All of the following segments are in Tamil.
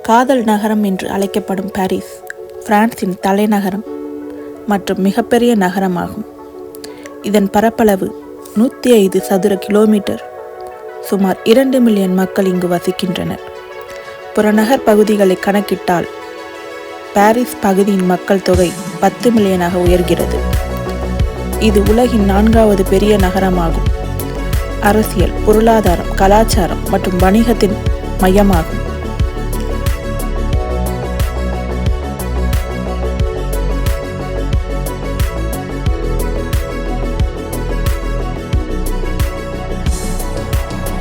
காதல் நகரம் என்று அழைக்கப்படும் பாரிஸ் பிரான்சின் தலைநகரம் மற்றும் மிகப்பெரிய நகரமாகும். இதன் பரப்பளவு 105 சதுர கிலோமீட்டர். சுமார் 2 மில்லியன் மக்கள் இங்கு வசிக்கின்றனர். புறநகர் பகுதிகளை கணக்கிட்டால் பாரிஸ் பகுதியின் மக்கள் தொகை 10 மில்லியனாக உயர்கிறது. இது உலகின் 4வது பெரிய நகரமாகும். அரசியல், பொருளாதாரம், கலாச்சாரம் மற்றும் வணிகத்தின் மையமாகும்.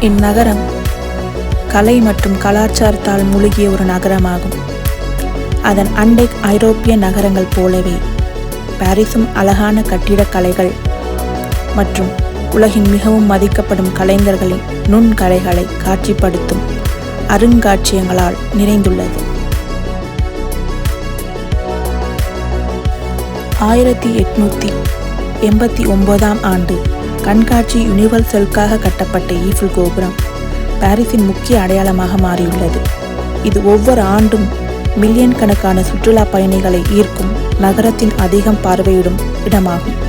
இந்நகரம் கலை மற்றும் கலாச்சாரத்தால் மூழ்கிய ஒரு நகரமாகும். அதன் அண்டை ஐரோப்பிய நகரங்கள் போலவே பாரிஸும் அழகான கட்டிடக்கலைகள் மற்றும் உலகின் மிகவும் மதிக்கப்படும் கலைஞர்களின் நுண்கலைகளை காட்சிப்படுத்தும் அருங்காட்சியகங்களால் நிறைந்துள்ளது. 1889ஆம் ஆண்டு கண்காட்சி யுனிவர்சலுக்காக கட்டப்பட்ட ஈஃபில் கோபுரம் பாரிஸின் முக்கிய அடையாளமாக மாறியுள்ளது. இது ஒவ்வொரு ஆண்டும் மில்லியன் கணக்கான சுற்றுலா பயணிகளை ஈர்க்கும் நகரத்தின் அதிகம் பார்வையிடும் இடமாகும்.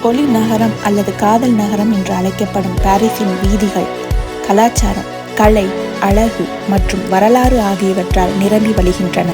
ஒளி நகரம் அல்லது காதல் நகரம் என்று அழைக்கப்படும் பாரிஸின் வீதிகள் கலாச்சாரம், கலை, அழகு மற்றும் வரலாறு ஆகியவற்றால் நிரம்பி வழிகின்றன.